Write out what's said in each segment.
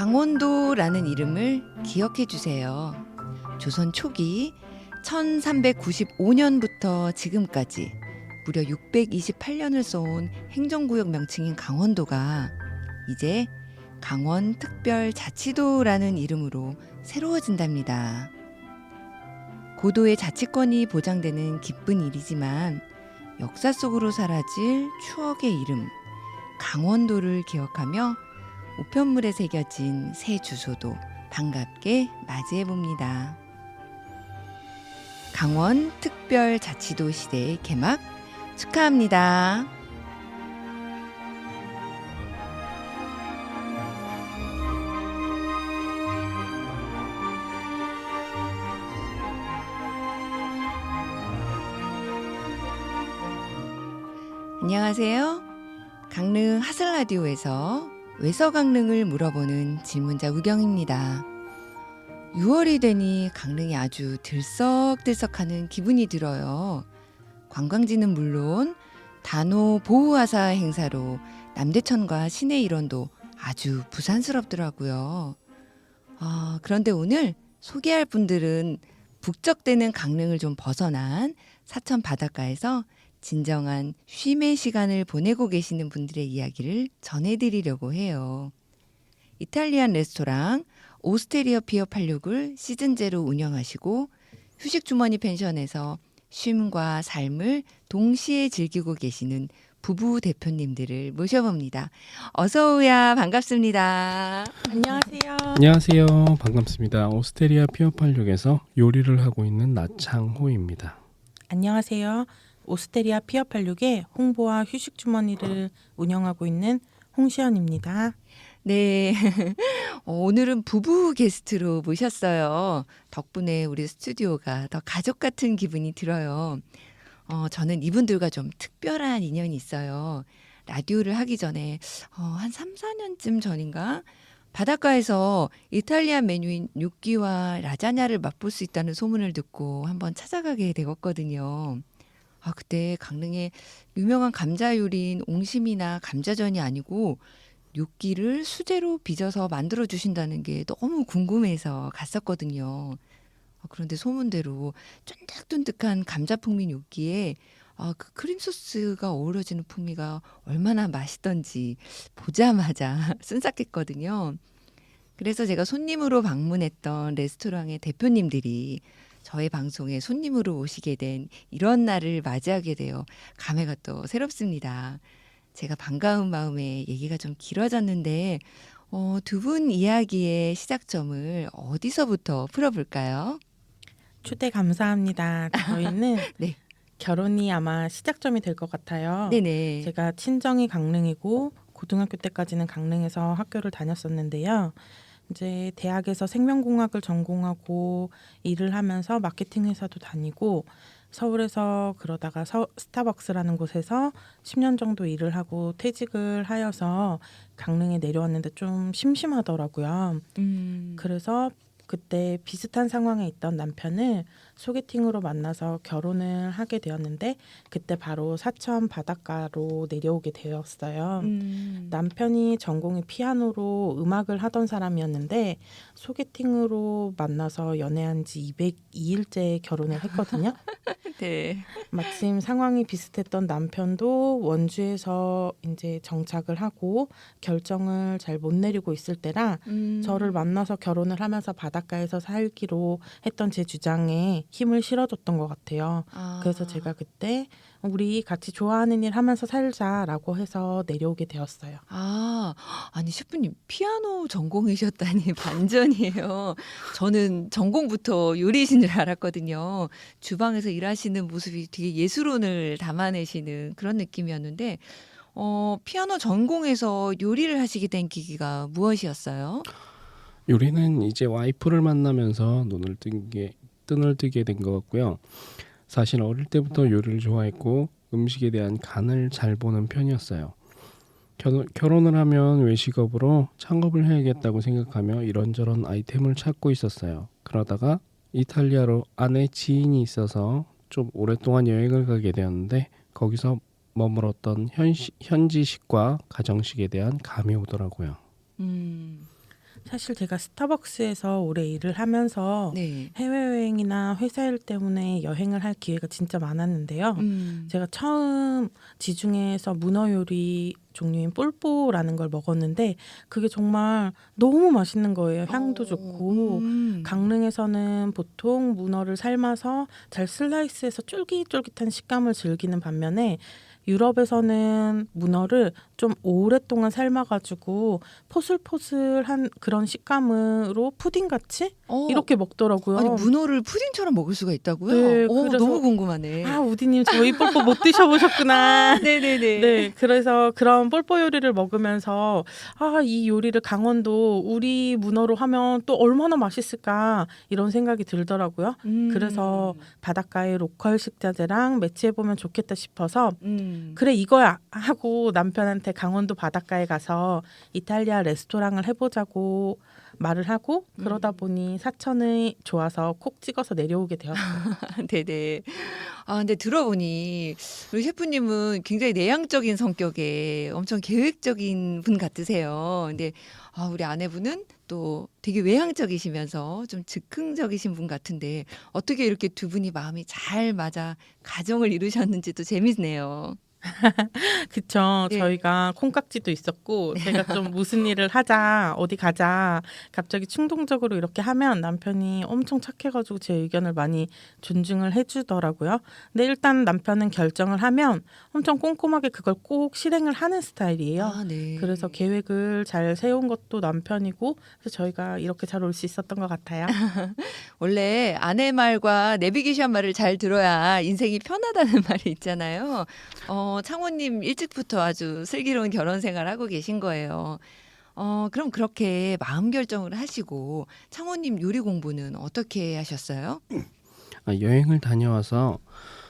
강원도라는 이름을 기억해 주세요. 조선 초기 1395년부터 지금까지 무려 628년을 써온 행정구역 명칭인 강원도가 이제 강원특별자치도라는 이름으로 새로워진답니다. 고도의 자치권이 보장되는 기쁜 일이지만 역사 속으로 사라질 추억의 이름 강원도를 기억하며 우편물에 새겨진 새 주소도 반갑게 맞이해봅니다. 강원특별자치도 시대의 개막 축하합니다. 안녕하세요. 강릉 하슬라디오에서 외서강릉을 물어보는 질문자 우경입니다. 6월이 되니 강릉이 아주 들썩들썩하는 기분이 들어요. 관광지는 물론 단오 보호하사 행사로 남대천과 시내 일원도 아주 부산스럽더라고요. 그런데 오늘 소개할 분들은 북적대는 강릉을 좀 벗어난 사천 바닷가에서 진정한 쉼의 시간을 보내고 계시는 분들의 이야기를 전해드리려고 해요. 이탈리안 레스토랑 오스테리아 피어 86을 시즌제로 운영하시고 휴식주머니 펜션에서 쉼과 삶을 동시에 즐기고 계시는 부부 대표님들을 모셔봅니다. 어서 오야 반갑습니다. 안녕하세요. 안녕하세요. 반갑습니다. 오스테리아 피어 86에서 요리를 하고 있는 나창호입니다. 안녕하세요. 오스테리아 피어 86의 홍보와 휴식 주머니를 운영하고 있는 홍시연입니다. 네, 오늘은 부부 게스트로 모셨어요. 덕분에 우리 스튜디오가 더 가족 같은 기분이 들어요. 저는 이분들과 좀 특별한 인연이 있어요. 라디오를 하기 전에 한 3, 4년쯤 전인가 바닷가에서 이탈리안 메뉴인 뇨끼와 라자냐를 맛볼 수 있다는 소문을 듣고 한번 찾아가게 되었거든요. 그때 강릉에 유명한 감자 요리인 옹심이나 감자전이 아니고 뇨끼를 수제로 빚어서 만들어 주신다는 게 너무 궁금해서 갔었거든요. 그런데 소문대로 쫀득쫀득한 감자 풍미 뇨끼에 그 크림 소스가 어우러지는 풍미가 얼마나 맛있던지 보자마자 순삭했거든요. 그래서 제가 손님으로 방문했던 레스토랑의 대표님들이 저의 방송에 손님으로 오시게 된 이런 날을 맞이하게 되어 감회가 또 새롭습니다. 제가 반가운 마음에 얘기가 좀 길어졌는데 두 분 이야기의 시작점을 어디서부터 풀어볼까요? 초대 감사합니다. 저희는 네. 결혼이 아마 시작점이 될 것 같아요. 네네. 제가 친정이 강릉이고 고등학교 때까지는 강릉에서 학교를 다녔었는데요. 이제 대학에서 생명공학을 전공하고 일을 하면서 마케팅 회사도 다니고 서울에서 그러다가 스타벅스라는 곳에서 10년 정도 일을 하고 퇴직을 하여서 강릉에 내려왔는데 좀 심심하더라고요. 그래서 그때 비슷한 상황에 있던 남편을 소개팅으로 만나서 결혼을 하게 되었는데 그때 바로 사천 바닷가로 내려오게 되었어요. 남편이 전공이 피아노로 음악을 하던 사람이었는데 소개팅으로 만나서 연애한 지 202일째 결혼을 했거든요. 네. 마침 상황이 비슷했던 남편도 원주에서 이제 정착을 하고 결정을 잘 못 내리고 있을 때라 저를 만나서 결혼을 하면서 바닷가에서 살기로 했던 제 주장에 힘을 실어줬던 것 같아요. 그래서 제가 그때 우리 같이 좋아하는 일 하면서 살자라고 해서 내려오게 되었어요. 아니 셰프님 피아노 전공이셨다니 반전이에요. 저는 전공부터 요리이신 줄 알았거든요. 주방에서 일하시는 모습이 되게 예술혼을 담아내시는 그런 느낌이었는데 피아노 전공에서 요리를 하시게 된 계기가 무엇이었어요? 요리는 이제 와이프를 만나면서 눈을 뜨게 된 것 같고요. 사실 어릴 때부터 요리를 좋아했고 음식에 대한 간을 잘 보는 편이었어요. 결혼을 하면 외식업으로 창업을 해야겠다고 생각하며 이런저런 아이템을 찾고 있었어요. 그러다가 이탈리아로 아내 지인이 있어서 좀 오랫동안 여행을 가게 되었는데 거기서 머물었던 현지식과 가정식에 대한 감이 오더라고요. 사실 제가 스타벅스에서 오래 일을 하면서 네. 해외여행이나 회사 일 때문에 여행을 할 기회가 진짜 많았는데요. 제가 처음 지중해에서 문어 요리 종류인 폴뽀라는 걸 먹었는데 그게 정말 너무 맛있는 거예요. 향도 좋고 강릉에서는 보통 문어를 삶아서 잘 슬라이스해서 쫄깃쫄깃한 식감을 즐기는 반면에 유럽에서는 문어를 좀 오랫동안 삶아가지고 포슬포슬한 그런 식감으로 푸딩같이 이렇게 먹더라고요. 아니 문어를 푸딩처럼 먹을 수가 있다고요? 네, 그래서 너무 궁금하네. 아, 우디님 저희 폴뽀 못 드셔보셨구나. 네네네. 네, 그래서 그런 폴뽀 요리를 먹으면서 아, 이 요리를 강원도 우리 문어로 하면 또 얼마나 맛있을까 이런 생각이 들더라고요. 그래서 바닷가에 로컬 식자재랑 매치해보면 좋겠다 싶어서 그래 이거야 하고 남편한테 강원도 바닷가에 가서 이탈리아 레스토랑을 해보자고 말을 하고 그러다 보니 사천이 좋아서 콕 찍어서 내려오게 되었어요. 네네. 아, 근데 들어보니 우리 셰프님은 굉장히 내향적인 성격에 엄청 계획적인 분 같으세요. 근데 우리 아내분은 또 되게 외향적이시면서 좀 즉흥적이신 분 같은데 어떻게 이렇게 두 분이 마음이 잘 맞아 가정을 이루셨는지도 재밌네요. 그쵸. 네. 저희가 콩깍지도 있었고 제가 좀 무슨 일을 하자 어디 가자 갑자기 충동적으로 이렇게 하면 남편이 엄청 착해가지고 제 의견을 많이 존중을 해주더라고요. 근데 일단 남편은 결정을 하면 엄청 꼼꼼하게 그걸 꼭 실행을 하는 스타일이에요. 아, 네. 그래서 계획을 잘 세운 것도 남편이고 그래서 저희가 이렇게 잘 올 수 있었던 것 같아요. 원래 아내 말과 내비게이션 말을 잘 들어야 인생이 편하다는 말이 있잖아요. 창호님 일찍부터 아주 슬기로운 결혼 생활하고 계신 거예요. 그럼 그렇게 마음 결정을 하시고 창호님 요리 공부는 어떻게 하셨어요? 여행을 다녀와서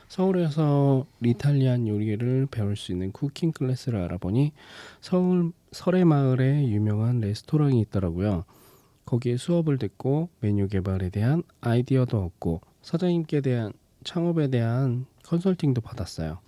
서울에서 이탈리안 요리를 배울 수 있는 쿠킹 클래스를 알아보니 서울 설해마을에 유명한 레스토랑이 있더라고요. 거기에 수업을 듣고 메뉴 개발에 대한 아이디어도 얻고 사장님께 대한 창업에 대한 컨설팅도 받았어요.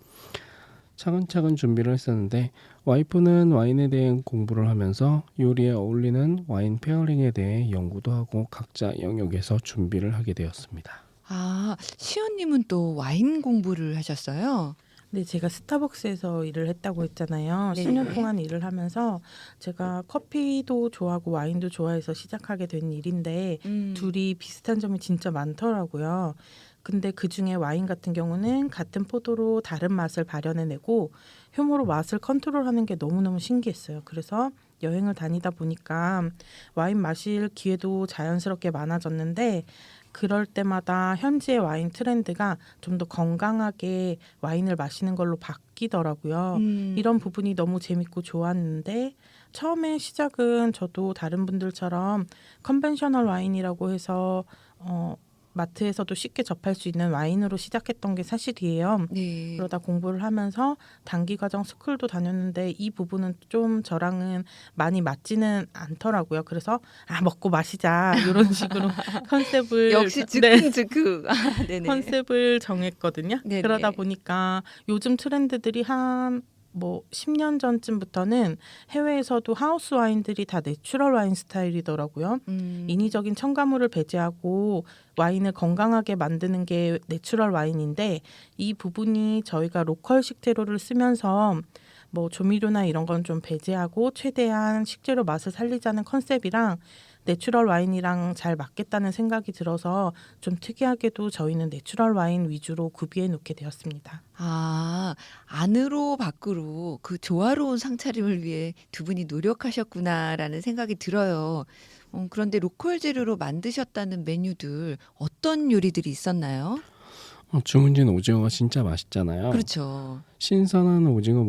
차근차근 준비를 했었는데 와이프는 와인에 대한 공부를 하면서 요리에 어울리는 와인 페어링에 대해 연구도 하고 각자 영역에서 준비를 하게 되었습니다. 아, 시연님은 또 와인 공부를 하셨어요? 네, 제가 스타벅스에서 일을 했다고 했잖아요. 네. 10년 동안 일을 하면서 제가 커피도 좋아하고 와인도 좋아해서 시작하게 된 일인데 둘이 비슷한 점이 진짜 많더라고요. 근데 그중에 와인 같은 경우는 같은 포도로 다른 맛을 발현해내고 효모로 맛을 컨트롤하는 게 너무너무 신기했어요. 그래서 여행을 다니다 보니까 와인 마실 기회도 자연스럽게 많아졌는데 그럴 때마다 현지의 와인 트렌드가 좀 더 건강하게 와인을 마시는 걸로 바뀌더라고요. 이런 부분이 너무 재밌고 좋았는데 처음에 시작은 저도 다른 분들처럼 컨벤셔널 와인이라고 해서 마트에서도 쉽게 접할 수 있는 와인으로 시작했던 게 사실이에요. 네. 그러다 공부를 하면서 단기 과정 스쿨도 다녔는데 이 부분은 좀 저랑은 많이 맞지는 않더라고요. 그래서 먹고 마시자 이런 식으로 컨셉을 역시 네. 즉흥. 네네. 컨셉을 정했거든요. 네네. 그러다 보니까 요즘 트렌드들이 한 10년 전쯤부터는 해외에서도 하우스 와인들이 다 내추럴 와인 스타일이더라고요. 인위적인 첨가물을 배제하고 와인을 건강하게 만드는 게 내추럴 와인인데 이 부분이 저희가 로컬 식재료를 쓰면서 조미료나 이런 건 좀 배제하고 최대한 식재료 맛을 살리자는 컨셉이랑 내추럴 와인이랑 잘 맞겠다는 생각이 들어서 좀 특이하게도 저희는 내추럴 와인 위주로 구비해 놓게 되었습니다. 아, 안으로 밖으로 그 조화로운 상차림을 위해 두 분이 노력하셨구나라는 생각이 들어요. 그런데 로컬 재료로 만드셨다는 메뉴들 어떤 요리들이 있었나요? 주문진 오징어가 진짜 맛있잖아요. 그렇죠. 신선한 오징어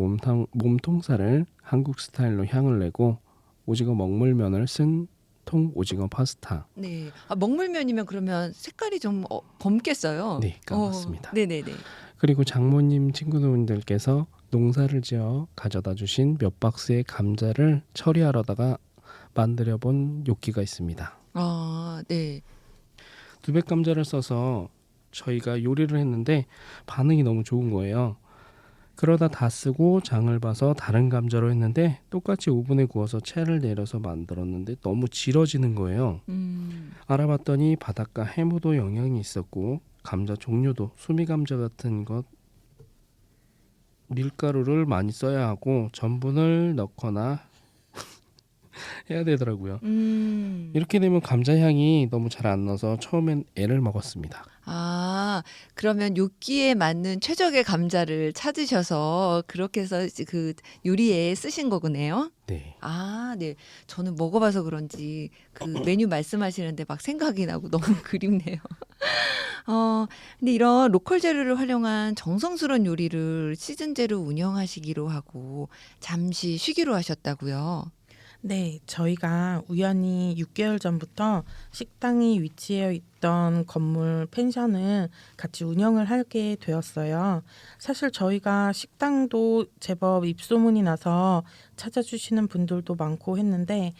몸통살을 한국 스타일로 향을 내고 오징어 먹물면을 쓴 통 오징어 파스타. 네. 먹물면이면 그러면 색깔이 좀 검겠어요. 네, 까맣습니다. 네네네. 그리고 장모님 친구분들께서 농사를 지어 가져다 주신 몇 박스의 감자를 처리하려다가 만들어 본 요끼가 있습니다. 아, 네. 두백 감자를 써서 저희가 요리를 했는데 반응이 너무 좋은 거예요. 그러다 다 쓰고 장을 봐서 다른 감자로 했는데 똑같이 오븐에 구워서 채를 내려서 만들었는데 너무 질어지는 거예요. 알아봤더니 바닷가 해무도 영향이 있었고 감자 종류도 수미 감자 같은 것 밀가루를 많이 써야 하고 전분을 넣거나 해야 되더라고요. 이렇게 되면 감자 향이 너무 잘 안 나서 처음엔 애를 먹었습니다. 아, 그러면 요끼에 맞는 최적의 감자를 찾으셔서 그렇게 해서 그 요리에 쓰신 거군요. 네. 아, 네. 저는 먹어봐서 그런지 그 메뉴 말씀하시는데 막 생각이 나고 너무 그립네요. 근데 이런 로컬 재료를 활용한 정성스러운 요리를 시즌제로 운영하시기로 하고 잠시 쉬기로 하셨다고요. 네, 저희가 우연히 6개월 전부터 식당이 위치해 있던 건물 펜션을 같이 운영을 하게 되었어요. 사실 저희가 식당도 제법 입소문이 나서 찾아주시는 분들도 많고 했는데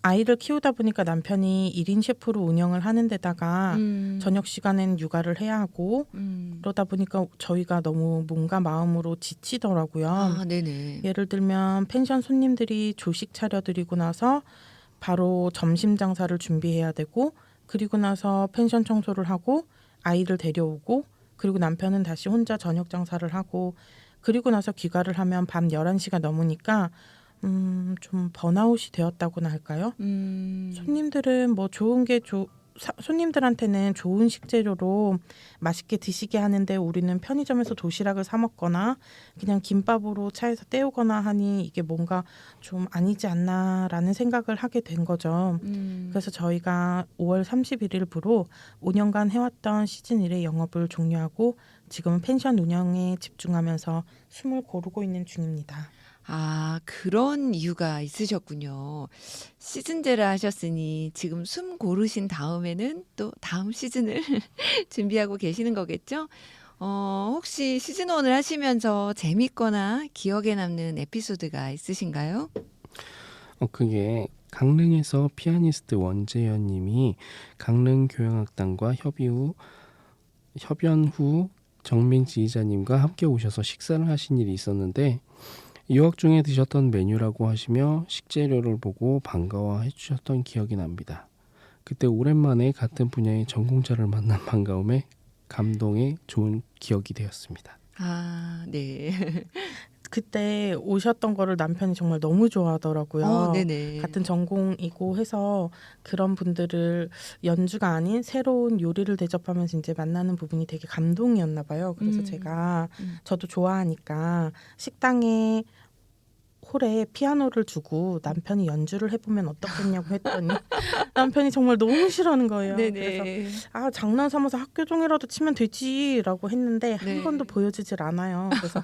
아이를 키우다 보니까 남편이 1인 셰프로 운영을 하는 데다가 저녁 시간엔 육아를 해야 하고 그러다 보니까 저희가 너무 몸과 마음으로 지치더라고요. 아, 네네. 예를 들면 펜션 손님들이 조식 차려드리고 나서 바로 점심 장사를 준비해야 되고 그리고 나서 펜션 청소를 하고 아이를 데려오고 그리고 남편은 다시 혼자 저녁 장사를 하고 그리고 나서 귀가를 하면 밤 11시가 넘으니까 좀 번아웃이 되었다고나 할까요? 손님들은 뭐 좋은 게 손님들한테는 좋은 식재료로 맛있게 드시게 하는데 우리는 편의점에서 도시락을 사 먹거나 그냥 김밥으로 차에서 때우거나 하니 이게 뭔가 좀 아니지 않나라는 생각을 하게 된 거죠. 그래서 저희가 5월 31일부로 5년간 해왔던 시즌 1의 영업을 종료하고 지금은 펜션 운영에 집중하면서 숨을 고르고 있는 중입니다. 아, 그런 이유가 있으셨군요. 시즌제라 하셨으니 지금 숨 고르신 다음에는 또 다음 시즌을 준비하고 계시는 거겠죠? 혹시 시즌1을 하시면서 재밌거나 기억에 남는 에피소드가 있으신가요? 그게 강릉에서 피아니스트 원재현 님이 강릉 교향악단과 협연 후 정민 지휘자님과 함께 오셔서 식사를 하신 일이 있었는데 유학 중에 드셨던 메뉴라고 하시며 식재료를 보고 반가워해 주셨던 기억이 납니다. 그때 오랜만에 같은 분야의 전공자를 만난 반가움에 감동에 좋은 기억이 되었습니다. 아, 네. 그때 오셨던 거를 남편이 정말 너무 좋아하더라고요. 네네. 같은 전공이고 해서 그런 분들을 연주가 아닌 새로운 요리를 대접하면서 이제 만나는 부분이 되게 감동이었나 봐요. 그래서 제가 저도 좋아하니까 식당에 홀에 피아노를 두고 남편이 연주를 해보면 어떻겠냐고 했더니 남편이 정말 너무 싫어하는 거예요. 그래서 네네. 장난 삼아서 학교 종이라도 치면 되지라고 했는데 네. 한 번도 보여주질 않아요. 그래서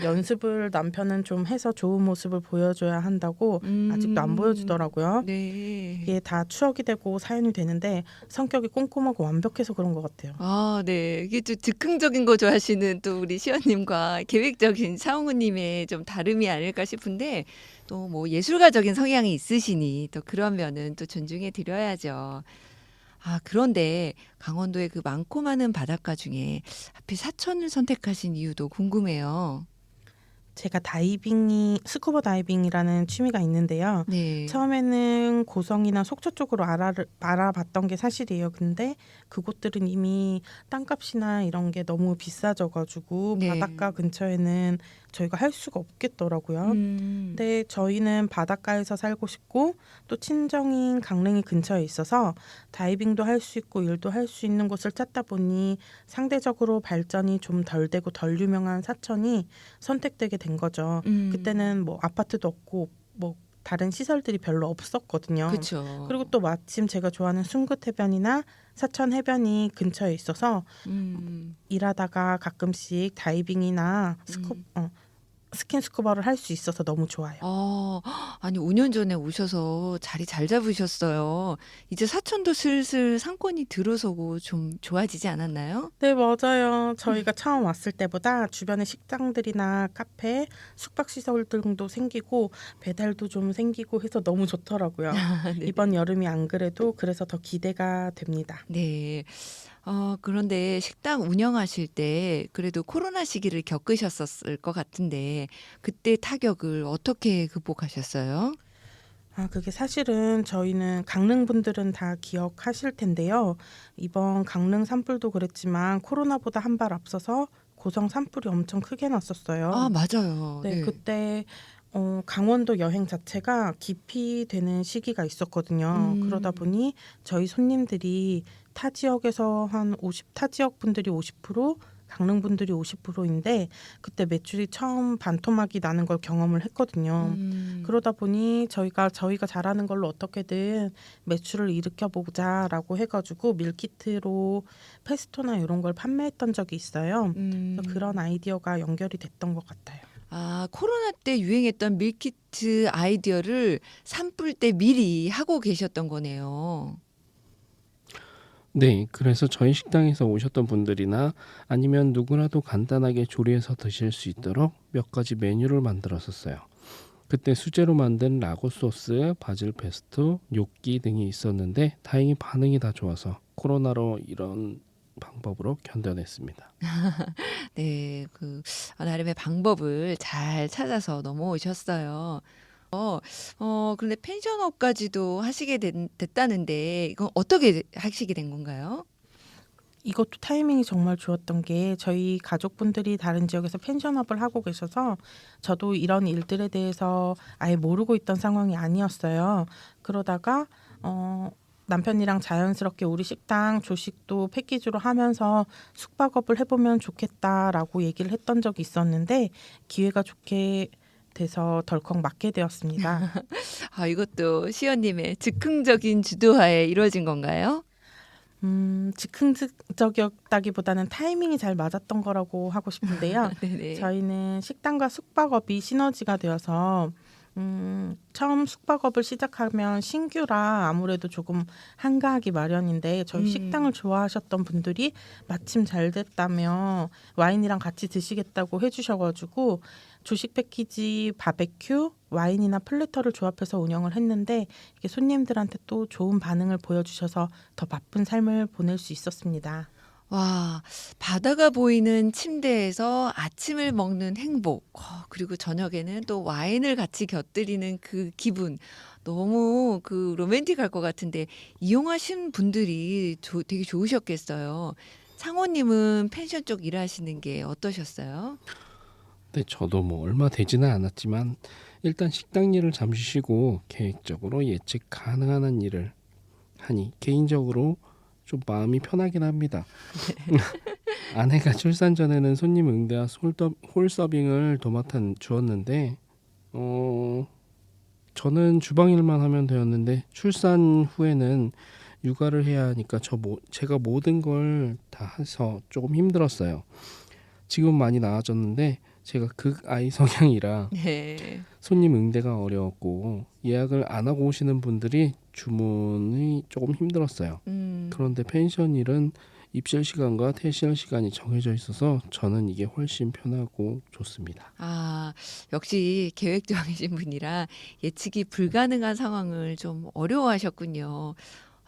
연습을 남편은 좀 해서 좋은 모습을 보여줘야 한다고 아직도 안 보여주더라고요. 네. 이게 다 추억이 되고 사연이 되는데 성격이 꼼꼼하고 완벽해서 그런 것 같아요. 아, 네. 이게 좀 즉흥적인 거 좋아하시는 또 우리 시연님과 계획적인 차홍우님의 좀 다름이 아닐까 싶은데 또 뭐 예술가적인 성향이 있으시니 또 그러면은 또 존중해 드려야죠. 아, 그런데 강원도의 그 많고 많은 바닷가 중에 하필 사천을 선택하신 이유도 궁금해요. 제가 스쿠버 다이빙이라는 취미가 있는데요. 네. 처음에는 고성이나 속초 쪽으로 알아봤던 게 사실이에요. 근데 그곳들은 이미 땅값이나 이런 게 너무 비싸져가지고 네. 바닷가 근처에는 저희가 할 수가 없겠더라고요. 근데 저희는 바닷가에서 살고 싶고 또 친정인 강릉이 근처에 있어서 다이빙도 할 수 있고 일도 할 수 있는 곳을 찾다 보니 상대적으로 발전이 좀 덜 되고 덜 유명한 사천이 선택되게 된 거죠. 그때는 뭐 아파트도 없고 뭐 다른 시설들이 별로 없었거든요. 그렇죠. 그리고 또 마침 제가 좋아하는 순긋 해변이나 사천 해변이 근처에 있어서 일하다가 가끔씩 다이빙이나 스킨스쿠버를 할 수 있어서 너무 좋아요. 아니 5년 전에 오셔서 자리 잘 잡으셨어요. 이제 사천도 슬슬 상권이 들어서고 좀 좋아지지 않았나요? 네, 맞아요. 저희가 처음 왔을 때보다 주변에 식당들이나 카페, 숙박시설 등도 생기고 배달도 좀 생기고 해서 너무 좋더라고요. 네. 이번 여름이 안 그래도 그래서 더 기대가 됩니다. 네. 그런데 식당 운영하실 때 그래도 코로나 시기를 겪으셨었을 것 같은데 그때 타격을 어떻게 극복하셨어요? 그게 사실은 저희는 강릉 분들은 다 기억하실 텐데요. 이번 강릉 산불도 그랬지만 코로나보다 한 발 앞서서 고성 산불이 엄청 크게 났었어요. 아, 맞아요. 네, 네. 그때 강원도 여행 자체가 기피되는 시기가 있었거든요. 그러다 음. 보니 저희 손님들이 타 지역에서 타 지역 분들이 50%, 강릉 분들이 50%인데 그때 매출이 처음 반토막이 나는 걸 경험을 했거든요. 음. 그러다 보니 저희가 잘하는 걸로 어떻게든 매출을 일으켜 보자라고 해가지고 밀키트로 페스토나 이런 걸 판매했던 적이 있어요. 그래서 그런 음. 아이디어가 연결이 됐던 것 같아요. 아, 코로나 때 유행했던 밀키트 아이디어를 산불 때 미리 하고 계셨던 거네요. 네, 그래서 저희 식당에서 오셨던 분들이나 아니면 누구라도 간단하게 조리해서 드실 수 있도록 몇 가지 메뉴를 만들었었어요. 그때 수제로 만든 라고 소스, 바질 페스토, 뇨끼 등이 있었는데 다행히 반응이 다 좋아서 코로나로 이런 방법으로 견뎌냈습니다. 네, 나름의 방법을 잘 찾아서 넘어오셨어요. 그런데 펜션업까지도 하시게 됐다는데 이건 어떻게 하시게 된 건가요? 이것도 타이밍이 정말 좋았던 게 저희 가족분들이 다른 지역에서 펜션업을 하고 계셔서 저도 이런 일들에 대해서 아예 모르고 있던 상황이 아니었어요. 그러다가 남편이랑 자연스럽게 우리 식당 조식도 패키지로 하면서 숙박업을 해보면 좋겠다라고 얘기를 했던 적이 있었는데 기회가 좋게 돼서 덜컥 맡게 되었습니다. 아, 이것도 시연님의 즉흥적인 주도하에 이루어진 건가요? 즉흥적이었다기보다는 타이밍이 잘 맞았던 거라고 하고 싶은데요. 네네. 저희는 식당과 숙박업이 시너지가 되어서 처음 숙박업을 시작하면 신규라 아무래도 조금 한가하기 마련인데 저희 식당을 음. 좋아하셨던 분들이 마침 잘 됐다며 와인이랑 같이 드시겠다고 해주셔가지고 조식 패키지, 바베큐, 와인이나 플래터를 조합해서 운영을 했는데 이게 손님들한테 또 좋은 반응을 보여주셔서 더 바쁜 삶을 보낼 수 있었습니다. 와, 바다가 보이는 침대에서 아침을 먹는 행복, 그리고 저녁에는 또 와인을 같이 곁들이는 그 기분, 너무 로맨틱할 것 같은데, 이용하신 분들이 되게 좋으셨겠어요. 상호님은 펜션 쪽 일하시는 게 어떠셨어요? 네, 저도 뭐 얼마 되지는 않았지만 일단 식당 일을 잠시 쉬고 계획적으로 예측 가능한 일을 하니 개인적으로 좀 마음이 편하긴 합니다. 아내가 출산 전에는 손님 응대와 홀 서빙을 도맡아 주었는데 저는 주방 일만 하면 되었는데 출산 후에는 육아를 해야 하니까 제가 모든 걸 다 해서 조금 힘들었어요. 지금 많이 나아졌는데 제가 극아이 성향이라 네. 손님 응대가 어려웠고 예약을 안 하고 오시는 분들이 주문이 조금 힘들었어요. 음. 그런데 펜션 일은 입실 시간과 퇴실 시간이 정해져 있어서 저는 이게 훨씬 편하고 좋습니다. 아, 역시 계획적이신 분이라 예측이 불가능한 상황을 좀 어려워하셨군요.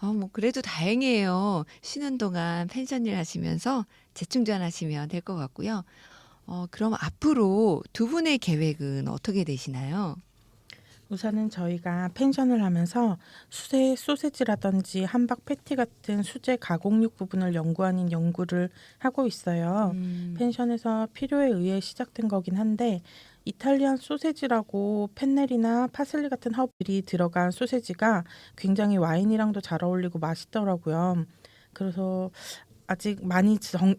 뭐 그래도 다행이에요. 쉬는 동안 펜션 일 하시면서 재충전하시면 될 것 같고요. 그럼 앞으로 두 분의 계획은 어떻게 되시나요? 우선은 저희가 펜션을 하면서 수제 소세지라든지 함박 패티 같은 수제 가공육 부분을 연구하는 연구를 하고 있어요. 펜션에서 필요에 의해 시작된 거긴 한데 이탈리안 소세지라고 펜넬이나 파슬리 같은 허브들이 들어간 소세지가 굉장히 와인이랑도 잘 어울리고 맛있더라고요. 그래서 아직 많이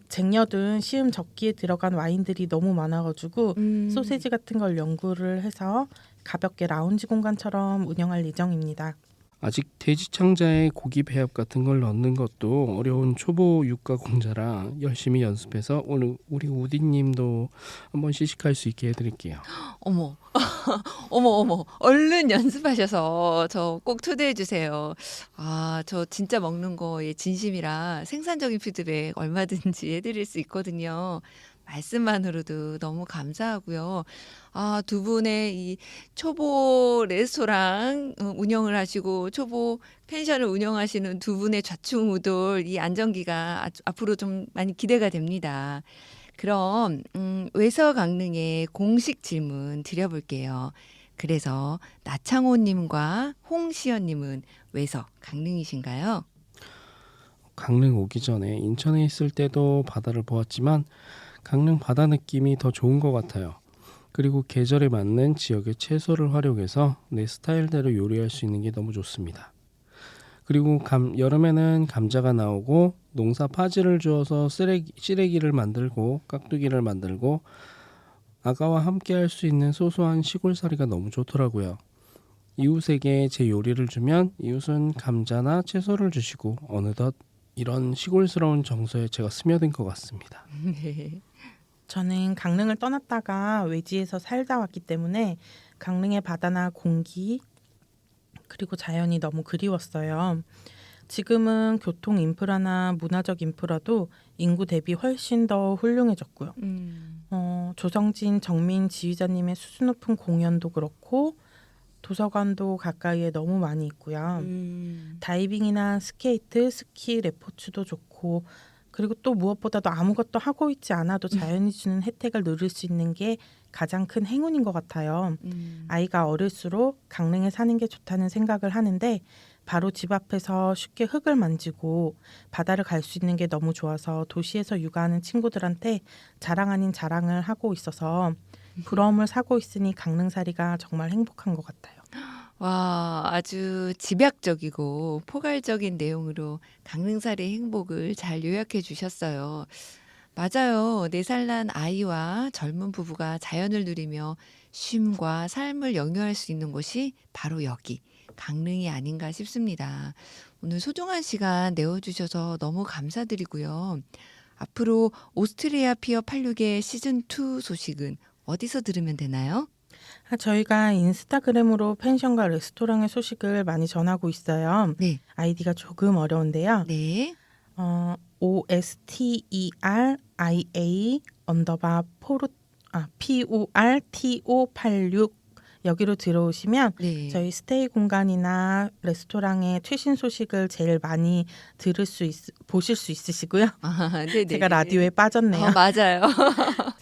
쟁여둔 시음 적기에 들어간 와인들이 너무 많아가지고 소세지 같은 걸 연구를 해서 가볍게 라운지 공간처럼 운영할 예정입니다. 아직 돼지 창자에 고기 배합 같은 걸 넣는 것도 어려운 초보 육가공자라 열심히 연습해서 오늘 우리 우디님도 한번 시식할 수 있게 해드릴게요. 어머, 어머, 얼른 연습하셔서 저 꼭 초대해 주세요. 아, 저 진짜 먹는 거에 진심이라 생산적인 피드백 얼마든지 해드릴 수 있거든요. 말씀만으로도 너무 감사하고요. 아, 두 분의 이 초보 레스토랑 운영을 하시고 초보 펜션을 운영하시는 두 분의 좌충우돌 이 안정기가 앞으로 좀 많이 기대가 됩니다. 그럼 외서 강릉의 공식 질문 드려볼게요. 그래서 나창호님과 홍시연님은 외서 강릉이신가요? 강릉 오기 전에 인천에 있을 때도 바다를 보았지만 강릉 바다 느낌이 더 좋은 것 같아요. 그리고 계절에 맞는 지역의 채소를 활용해서 내 스타일대로 요리할 수 있는 게 너무 좋습니다. 그리고 여름에는 감자가 나오고 농사 파지를 주어서 시래기를 만들고 깍두기를 만들고 아가와 함께 할 수 있는 소소한 시골살이가 너무 좋더라고요. 이웃에게 제 요리를 주면 이웃은 감자나 채소를 주시고 어느덧 이런 시골스러운 정서에 제가 스며든 것 같습니다. 네. 저는 강릉을 떠났다가 외지에서 살다 왔기 때문에 강릉의 바다나 공기 그리고 자연이 너무 그리웠어요. 지금은 교통 인프라나 문화적 인프라도 인구 대비 훨씬 더 훌륭해졌고요. 조성진 정민 지휘자님의 수준 높은 공연도 그렇고 도서관도 가까이에 너무 많이 있고요. 다이빙이나 스케이트, 스키, 레포츠도 좋고 그리고 또 무엇보다도 아무것도 하고 있지 않아도 자연이 주는 혜택을 누릴 수 있는 게 가장 큰 행운인 것 같아요. 아이가 어릴수록 강릉에 사는 게 좋다는 생각을 하는데 바로 집 앞에서 쉽게 흙을 만지고 바다를 갈 수 있는 게 너무 좋아서 도시에서 육아하는 친구들한테 자랑 아닌 자랑을 하고 있어서 부러움을 사고 있으니 강릉살이가 정말 행복한 것 같아요. 와, 아주 집약적이고 포괄적인 내용으로 강릉살의 행복을 잘 요약해 주셨어요. 맞아요. 4살 난 아이와 젊은 부부가 자연을 누리며 쉼과 삶을 영유할 수 있는 곳이 바로 여기 강릉이 아닌가 싶습니다. 오늘 소중한 시간 내어주셔서 너무 감사드리고요. 앞으로 오스트리아 피어 86의 시즌2 소식은 어디서 들으면 되나요? 저희가 인스타그램으로 펜션과 레스토랑의 소식을 많이 전하고 있어요. 네. 아이디가 조금 어려운데요. 네. OSTERIA 언더바 PORTO86 여기로 들어오시면 네. 저희 스테이 공간이나 레스토랑의 최신 소식을 제일 많이 보실 수 있으시고요. 아, 네네. 제가 라디오에 빠졌네요. 맞아요.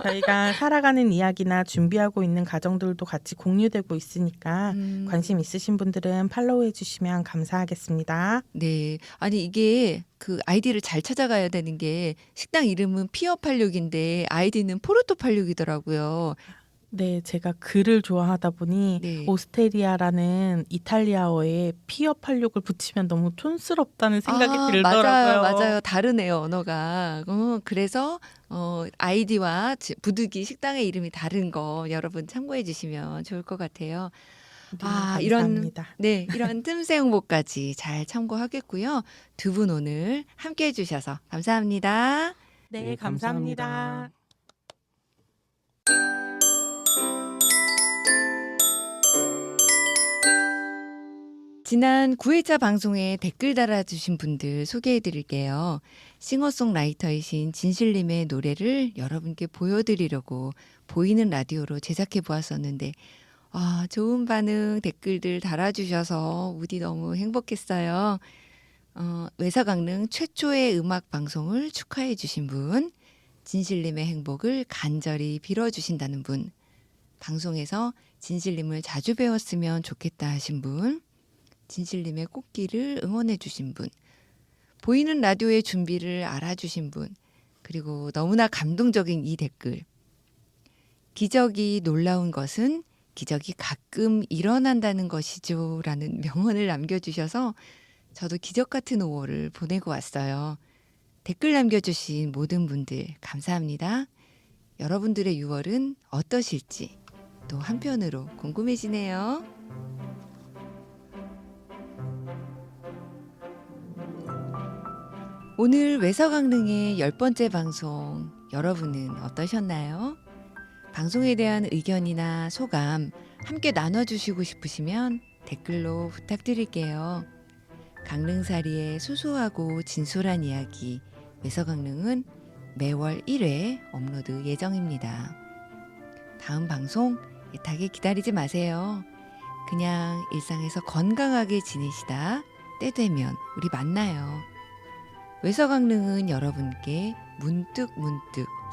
저희가 살아가는 이야기나 준비하고 있는 가정들도 같이 공유되고 있으니까 관심 있으신 분들은 팔로우해 주시면 감사하겠습니다. 네. 아니 이게 그 아이디를 잘 찾아가야 되는 게 식당 이름은 피어 86인데 아이디는 포르토 86이더라고요. 네, 제가 글을 좋아하다 보니 네. 오스테리아라는 이탈리아어에 피어 86을 붙이면 너무 촌스럽다는 생각이 들더라고요. 맞아요. 다르네요, 언어가. 그래서 아이디와 부득이 식당의 이름이 다른 거 여러분 참고해 주시면 좋을 것 같아요. 네, 이런 감사합니다. 이런 틈새 홍보까지 잘 참고하겠고요. 두 분 오늘 함께 해 주셔서 감사합니다. 네, 감사합니다. 지난 9회차 방송에 댓글 달아주신 분들 소개해 드릴게요. 싱어송라이터이신 진실님의 노래를 여러분께 보여드리려고 보이는 라디오로 제작해 보았었는데 좋은 반응 댓글들 달아주셔서 우디 너무 행복했어요. 외서강릉 최초의 음악 방송을 축하해 주신 분, 진실님의 행복을 간절히 빌어주신다는 분, 방송에서 진실님을 자주 배웠으면 좋겠다 하신 분, 진실님의 꽃길을 응원해 주신 분, 보이는 라디오의 준비를 알아주신 분, 그리고 너무나 감동적인 이 댓글. 기적이 놀라운 것은 기적이 가끔 일어난다는 것이죠 라는 명언을 남겨주셔서 저도 기적 같은 5월을 보내고 왔어요. 댓글 남겨주신 모든 분들 감사합니다. 여러분들의 6월은 어떠실지 또 한편으로 궁금해지네요. 오늘 외서강릉의 10번째 방송 여러분은 어떠셨나요? 방송에 대한 의견이나 소감 함께 나눠주시고 싶으시면 댓글로 부탁드릴게요. 강릉살이의 소소하고 진솔한 이야기 외서강릉은 매월 1회 업로드 예정입니다. 다음 방송 애타게 기다리지 마세요. 그냥 일상에서 건강하게 지내시다 때 되면 우리 만나요. 외서강릉은 여러분께 문득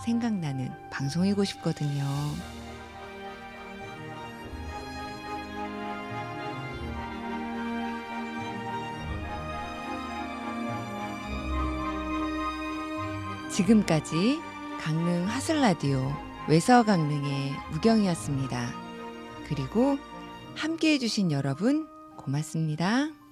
생각나는 방송이고 싶거든요. 지금까지 강릉 하슬라디오 외서강릉의 무경이었습니다. 그리고 함께해 주신 여러분 고맙습니다.